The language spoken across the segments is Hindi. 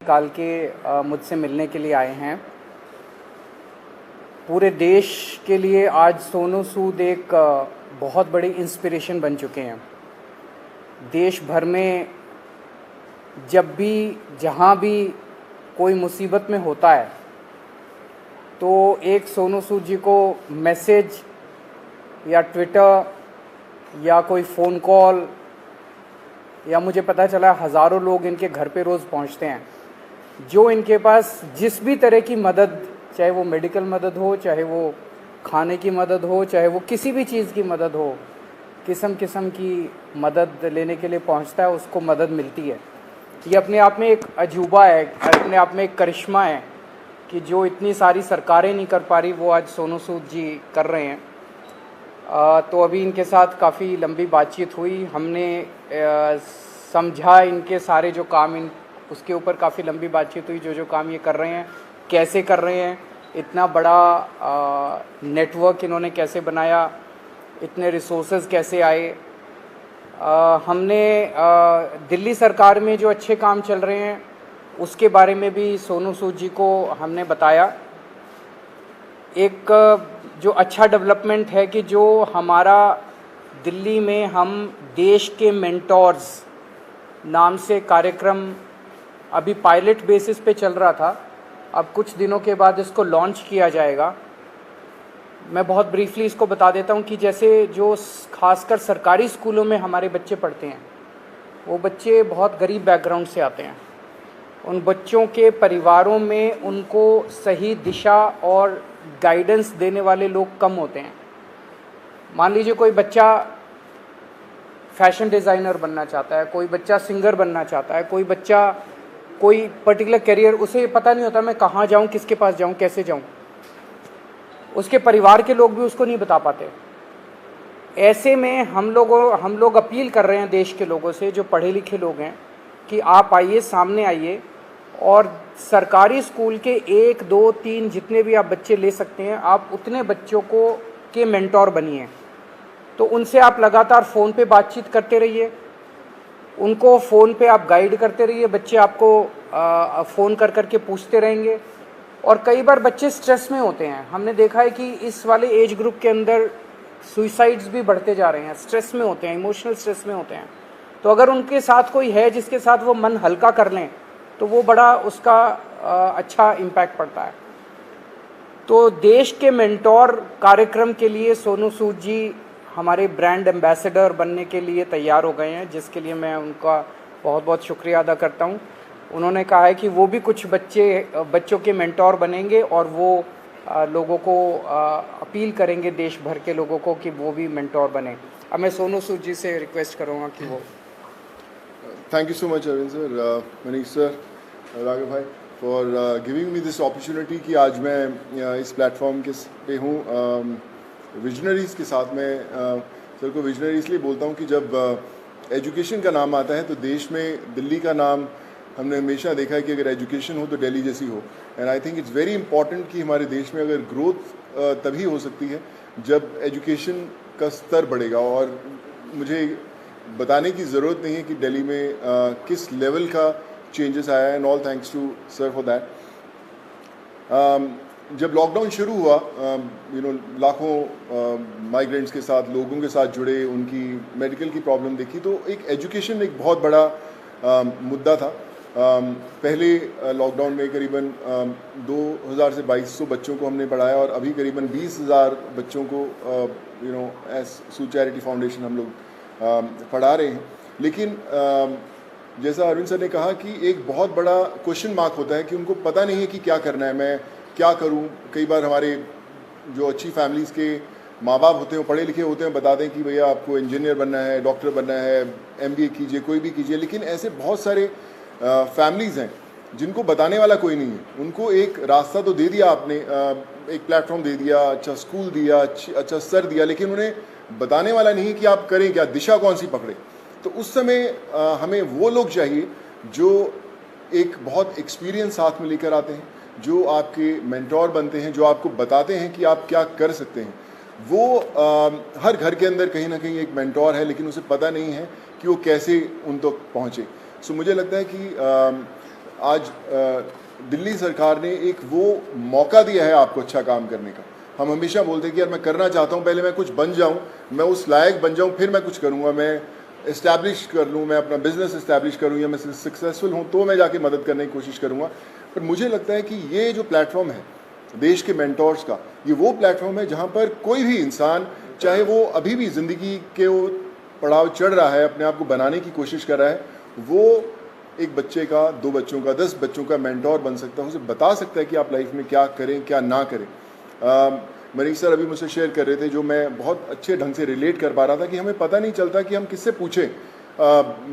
निकाल के मुझसे मिलने के लिए आए हैं। पूरे देश के लिए आज सोनू सूद एक बहुत बड़ी इंस्पिरेशन बन चुके हैं। देश भर में जब भी जहाँ भी कोई मुसीबत में होता है तो एक सोनू सूद जी को मैसेज या ट्विटर या कोई फ़ोन कॉल या मुझे पता चला हज़ारों लोग इनके घर पे रोज़ पहुंचते हैं, जो इनके पास जिस भी तरह की मदद, चाहे वो मेडिकल मदद हो, चाहे वो खाने की मदद हो, चाहे वो किसी भी चीज़ की मदद हो, किस्म किस्म की मदद लेने के लिए पहुंचता है, उसको मदद मिलती है। ये अपने आप में एक अजूबा है, अपने आप में एक करिश्मा है कि जो इतनी सारी सरकारें नहीं कर पा रही वो आज सोनू सूद जी कर रहे हैं। तो अभी इनके साथ काफ़ी लंबी बातचीत हुई, हमने समझा इनके सारे जो काम उसके ऊपर काफ़ी लंबी बातचीत हुई, जो काम ये कर रहे हैं कैसे कर रहे हैं, इतना बड़ा नेटवर्क इन्होंने कैसे बनाया, इतने रिसोर्सेज कैसे आए। हमने दिल्ली सरकार में जो अच्छे काम चल रहे हैं उसके बारे में भी सोनू सूद जी को हमने बताया। एक जो अच्छा डेवलपमेंट है कि जो हमारा दिल्ली में हम देश के मेंटोर्स नाम से कार्यक्रम अभी पायलट बेसिस पे चल रहा था, अब कुछ दिनों के बाद इसको लॉन्च किया जाएगा। मैं बहुत ब्रीफली इसको बता देता हूँ कि जैसे जो खासकर सरकारी स्कूलों में हमारे बच्चे पढ़ते हैं, वो बच्चे बहुत गरीब बैकग्राउंड से आते हैं। उन बच्चों के परिवारों में उनको सही दिशा और गाइडेंस देने वाले लोग कम होते हैं। मान लीजिए कोई बच्चा फैशन डिज़ाइनर बनना चाहता है, कोई बच्चा सिंगर बनना चाहता है, कोई बच्चा कोई पर्टिकुलर करियर, उसे पता नहीं होता मैं कहाँ जाऊँ, किसके पास जाऊँ, कैसे जाऊँ। उसके परिवार के लोग भी उसको नहीं बता पाते। ऐसे में हम लोग अपील कर रहे हैं देश के लोगों से, जो पढ़े लिखे लोग हैं, कि आप आइए, सामने आइए और सरकारी स्कूल के 1, 2, 3 जितने भी आप बच्चे ले सकते हैं, आप उतने बच्चों को के मेंटोर बनिए। तो उनसे आप लगातार फ़ोन पे बातचीत करते रहिए, उनको फ़ोन पे आप गाइड करते रहिए, बच्चे आपको फ़ोन कर कर के पूछते रहेंगे। और कई बार बच्चे स्ट्रेस में होते हैं, हमने देखा है कि इस वाले एज ग्रुप के अंदर सुइसाइड्स भी बढ़ते जा रहे हैं, स्ट्रेस में होते हैं, इमोशनल स्ट्रेस में होते हैं। तो अगर उनके साथ कोई है जिसके साथ वो मन हल्का कर लें तो वो बड़ा उसका अच्छा इम्पैक्ट पड़ता है। तो देश के मेंटोर कार्यक्रम के लिए सोनू सूद जी हमारे ब्रांड एम्बेसडर बनने के लिए तैयार हो गए हैं, जिसके लिए मैं उनका बहुत बहुत शुक्रिया अदा करता हूं। उन्होंने कहा है कि वो भी कुछ बच्चों के मेंटोर बनेंगे और वो लोगों को अपील करेंगे, देश भर के लोगों को, कि वो भी मेंटोर बने। अब मैं सोनू सूद जी से रिक्वेस्ट करूँगा कि वो Thank you so much, Arvind sir, Manish sir, Raghav bhai, for giving me this opportunity कि आज मैं इस प्लेटफॉर्म के पे हूँ विजनरीज के साथ। मैं सर को विजनरी इसलिए बोलता हूँ कि जब एजुकेशन का नाम आता है तो देश में दिल्ली का नाम हमने हमेशा देखा है कि अगर एजुकेशन हो तो दिल्ली जैसी हो। And I think it's very important कि हमारे देश में अगर ग्रोथ तभी हो सकती है जब एजुकेशन का स्तर बढ़ेगा। और मुझे बताने की ज़रूरत नहीं है कि दिल्ली में किस लेवल का चेंजेस आया है, and all thanks to sir for that. जब लॉकडाउन शुरू हुआ, लाखों माइग्रेंट्स के साथ, लोगों के साथ जुड़े, उनकी मेडिकल की प्रॉब्लम देखी, तो एक एजुकेशन एक बहुत बड़ा मुद्दा था। पहले लॉकडाउन में करीबन 2000 से 2200 बच्चों को हमने पढ़ाया और अभी करीबन 20,000 बच्चों को एज सूद चैरिटी फाउंडेशन हम लोग पढ़ा रहे हैं। लेकिन जैसा अरविंद सर ने कहा कि एक बहुत बड़ा क्वेश्चन मार्क होता है कि उनको पता नहीं है कि क्या करना है, मैं क्या करूं। कई बार हमारे जो अच्छी फैमिलीज़ के माँ बाप होते हैं, वो पढ़े लिखे होते हैं, बताते हैं कि भैया आपको इंजीनियर बनना है, डॉक्टर बनना है, MBA कीजिए, कोई भी कीजिए। लेकिन ऐसे बहुत सारे फैमिलीज़ हैं जिनको बताने वाला कोई नहीं है। उनको एक रास्ता तो दे दिया आपने, एक प्लेटफॉर्म दे दिया, अच्छा स्कूल दिया, अच्छा सर दिया, लेकिन उन्हें बताने वाला नहीं कि आप करें क्या, दिशा कौन सी पकड़े। तो उस समय हमें वो लोग चाहिए जो एक बहुत एक्सपीरियंस साथ में लेकर आते हैं, जो आपके मेंटोर बनते हैं, जो आपको बताते हैं कि आप क्या कर सकते हैं। वो हर घर के अंदर कहीं ना कहीं एक मेंटोर है, लेकिन उसे पता नहीं है कि वो कैसे उन तक पहुँचे। सो मुझे लगता है कि आज दिल्ली सरकार ने एक वो मौका दिया है आपको अच्छा काम करने का। हम हमेशा बोलते हैं कि यार मैं करना चाहता हूँ, पहले मैं कुछ बन जाऊँ, मैं उस लायक बन जाऊँ, फिर मैं कुछ करूँगा, मैं इस्टेब्लिश कर लूँ, मैं अपना बिजनेस इस्टेब्लिश करूँ, या मैं सक्सेसफुल हूँ तो मैं जाके मदद करने की कोशिश करूँगा। पर मुझे लगता है कि ये जो प्लेटफॉर्म है देश के मेंटोर्स का, ये वो प्लेटफॉर्म है जहाँ पर कोई भी इंसान, चाहे वो अभी भी ज़िंदगी के वो पड़ाव चढ़ रहा है, अपने आप को बनाने की कोशिश कर रहा है, वो एक बच्चे का, 2 बच्चों का, 10 बच्चों का मेंटोर बन सकता है, उसे बता सकता है कि आप लाइफ में क्या करें क्या ना करें। मनीष सर अभी मुझसे शेयर कर रहे थे, जो मैं बहुत अच्छे ढंग से रिलेट कर पा रहा था कि हमें पता नहीं चलता कि हम किससे पूछें।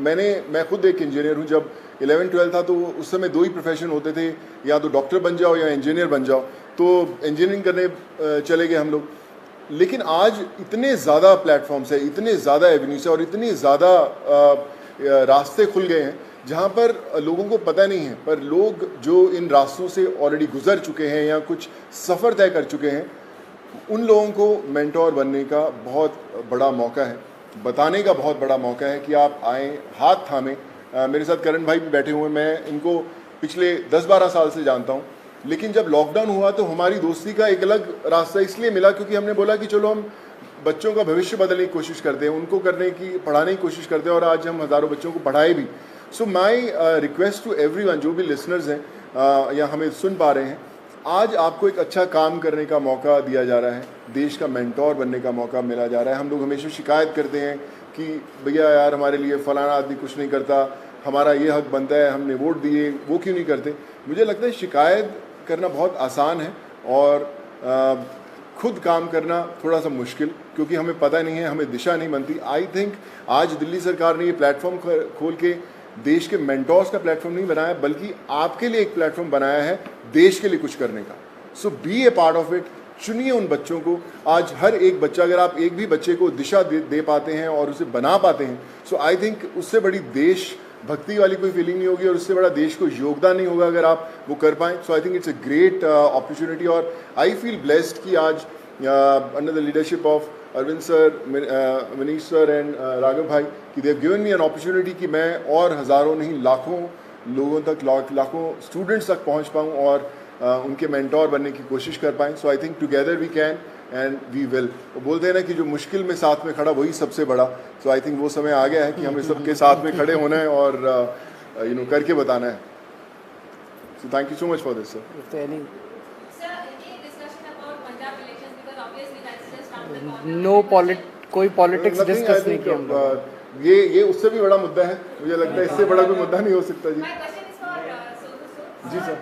मैं खुद एक इंजीनियर हूँ। जब 11-12 था तो उस समय 2 ही प्रोफेशन होते थे, या तो डॉक्टर बन जाओ या इंजीनियर बन जाओ, तो इंजीनियरिंग करने चले गए हम लोग। लेकिन आज इतने ज़्यादा प्लेटफॉर्म्स है, इतने ज़्यादा एवेन्यूज है और इतने ज़्यादा रास्ते खुल गए हैं जहाँ पर लोगों को पता नहीं है, पर लोग जो इन रास्तों से ऑलरेडी गुजर चुके हैं या कुछ सफ़र तय कर चुके हैं, उन लोगों को मेंटोर बनने का बहुत बड़ा मौका है, बताने का बहुत बड़ा मौका है कि आप आएँ, हाथ थामें। मेरे साथ करण भाई भी बैठे हुए हैं, मैं इनको पिछले 10-12 साल से जानता हूँ। लेकिन जब लॉकडाउन हुआ तो हमारी दोस्ती का एक अलग रास्ता इसलिए मिला क्योंकि हमने बोला कि चलो हम बच्चों का भविष्य बदलने की कोशिश करते हैं, उनको पढ़ाने की कोशिश करते हैं, और आज हम हज़ारों बच्चों को पढ़ाए भी। सो माई रिक्वेस्ट टू एवरीवन, जो भी लिसनर्स हैं या हमें सुन पा रहे हैं, आज आपको एक अच्छा काम करने का मौका दिया जा रहा है, देश का मेंटोर बनने का मौका मिला जा रहा है। हम लोग हमेशा शिकायत करते हैं कि भैया यार हमारे लिए फलाना आदमी कुछ नहीं करता, हमारा ये हक बनता है, हमने वोट दिए, वो क्यों नहीं करते। मुझे लगता है शिकायत करना बहुत आसान है और खुद काम करना थोड़ा सा मुश्किल, क्योंकि हमें पता नहीं है, हमें दिशा नहीं बनती। आई थिंक आज दिल्ली सरकार ने ये प्लेटफॉर्म खोल के देश के मेंटोर्स का प्लेटफॉर्म नहीं बनाया, बल्कि आपके लिए एक प्लेटफॉर्म बनाया है देश के लिए कुछ करने का। So be a part of it. चुनिए उन बच्चों को। आज हर एक बच्चा, अगर आप एक भी बच्चे को दिशा दे पाते हैं और उसे बना पाते हैं, सो आई थिंक उससे बड़ी देश भक्ति वाली कोई फीलिंग नहीं होगी और उससे बड़ा देश को योगदान नहीं होगा अगर आप वो कर पाएँ। So I think it's a great opportunity और आई फील ब्लेस्ड कि आज under the leadership of Arvind sir, Manish sir and Raghav भाई, कि they have given me an opportunity कि मैं और हज़ारों नहीं लाखों लोगों तक, लाखों स्टूडेंट्स तक पहुंच पाऊं और उनके मेंटोर बनने की कोशिश कर पाएँ। So I think together we can and we will. वो बोलते हैं ना कि जो मुश्किल में साथ में खड़ा वही सबसे बड़ा। सो आई थिंक वो समय आ गया है कि हमें सबके साथ में खड़े होना है और करके बताना है। So thank you so much for this sir. कोई पॉलिटिक्स डिस्कस नहीं किया हम लोग। ये उससे भी बड़ा मुद्दा है, मुझे लगता है इससे बड़ा कोई मुद्दा नहीं हो सकता। जी जी सर।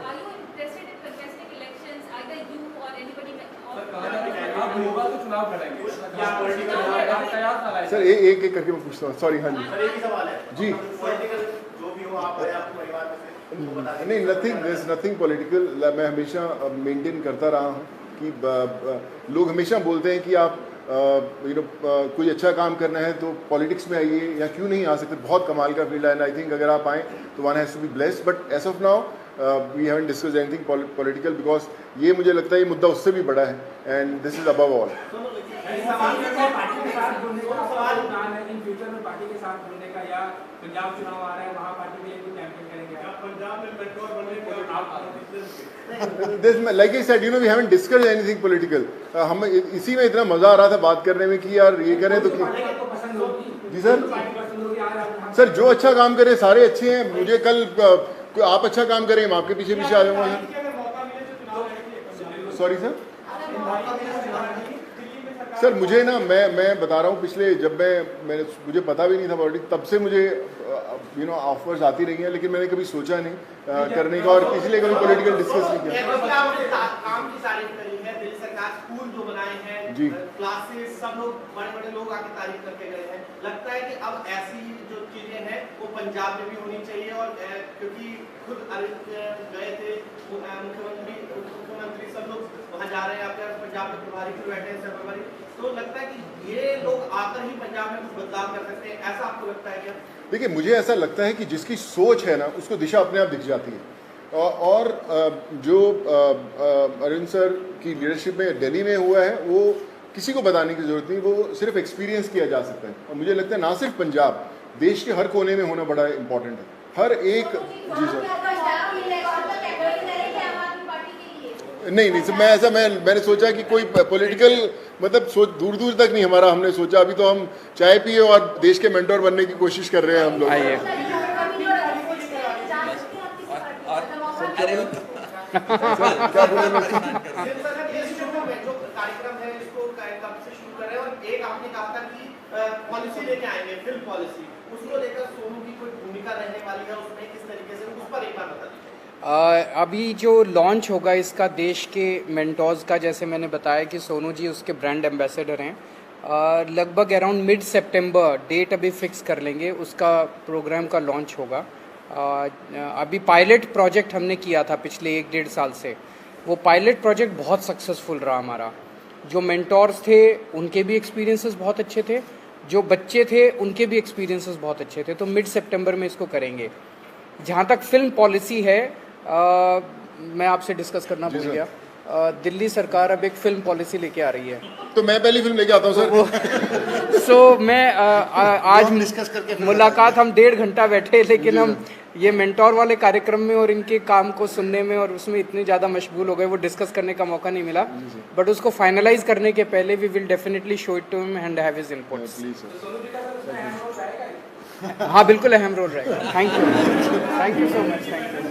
सर एक एक करके मैं पूछता हूँ, सॉरी। हाँ जी जी। नहीं, नथिंग पॉलिटिकल। मैं हमेशा मेंटेन करता रहा हूँ कि लोग हमेशा बोलते हैं कि आप कोई अच्छा काम करना है तो पॉलिटिक्स में आइए, या क्यों नहीं आ सकते। बहुत कमाल का फील्ड है एंड आई थिंक अगर आप आएँ तो one has to be blessed. But as of now we haven't discussed anything political, because ये मुझे लगता है ये मुद्दा उससे भी बड़ा है and this is above all. Like I said, we haven't discussed anything political. हम इसी में इतना मजा आ रहा था बात करने में कि यार ये करें तो जी सर जो अच्छा काम करे सारे अच्छे हैं। मुझे कल आप अच्छा काम करें, मैं आपके पीछे पीछे आ जाऊंगा। सॉरी सर मुझे ना मैं बता रहा हूँ, पिछले जब मुझे पता भी नहीं था पॉलिटिक्स, तब से मुझे ऑफर्स आती रही हैं, लेकिन मैंने कभी सोचा नहीं करने का और इसलिए कभी पॉलिटिकल डिस्कस नहीं किया। काम की तारीफ करी है दिल्ली सरकार, स्कूल जो बनाए हैं जी, क्लासेस, सब लोग बड़े लोग आके तारीफ करके गए हैं। लगता है कि अब ऐसी जो चीजें हैं वो पंजाब में भी होनी चाहिए, और क्योंकि खुद अरविंद गए थे, मुख्यमंत्री सब लोग वहाँ जा रहे हैं, आपके पंजाब में प्रभारी भी बैठे हैं सर्वपरि, तो लगता है कि ये लोग आकर ही पंजाब में कुछ बदलाव कर सकते हैं, ऐसा आपको लगता है क्या? देखिए, मुझे ऐसा लगता है कि जिसकी सोच है ना उसको दिशा अपने आप दिख जाती है। और जो अरविंद सर की लीडरशिप में दिल्ली में हुआ है वो किसी को बताने की जरूरत नहीं, वो सिर्फ एक्सपीरियंस किया जा सकता है। और मुझे लगता है ना सिर्फ पंजाब, देश के हर कोने में होना बड़ा इंपॉर्टेंट है। हर एक जी सर नहीं सर, मैंने सोचा कि कोई पॉलिटिकल मतलब सोच दूर दूर तक नहीं हमारा, हमने सोचा अभी तो हम चाय पिए और देश के मेंटोर बनने की कोशिश कर रहे हैं हम लोग। आइए क्या बोले मैं जो कार्यक्रम है इसको कब से शुरू कर रहे हैं, और एक आपने कहा था कि पॉलिसी लेके आएंगे, फिल्म पॉलिसी, उसको लेकर सोनू की कोई भूमिका रहने वाली है उसमें, किस तरीके से, उस पर एक बार बता दीजिए। अभी जो लॉन्च होगा इसका देश के मेंटोर्स का, जैसे मैंने बताया कि सोनू जी उसके ब्रांड एम्बेसडर हैं, लगभग अराउंड मिड सितंबर डेट अभी फिक्स कर लेंगे, उसका प्रोग्राम का लॉन्च होगा। अभी पायलट प्रोजेक्ट हमने किया था पिछले 1-1.5 साल से, वो पायलट प्रोजेक्ट बहुत सक्सेसफुल रहा हमारा। जो मेंटोर्स थे उनके भी एक्सपीरियंसेस बहुत अच्छे थे, जो बच्चे थे उनके भी एक्सपीरियंसेस बहुत अच्छे थे, तो मिड सितंबर में इसको करेंगे। जहाँ तक फिल्म पॉलिसी है, मैं आपसे डिस्कस करना भूल गया, दिल्ली सरकार अब एक फिल्म पॉलिसी लेके आ रही है, तो मैं पहली फिल्म लेके आता हूँ सर। सो मैं आज डिस्कस करके मुलाकात हम 1.5 घंटा बैठे, लेकिन हम ये मेंटोर वाले कार्यक्रम में और इनके काम को सुनने में और उसमें इतने ज़्यादा मशगूल हो गए, वो डिस्कस करने का मौका नहीं मिला, बट उसको फाइनलाइज करने के पहले we will definitely show it to him and have his inputs. हाँ बिल्कुल अहम रोल रहेगा। Thank you so much, thank you.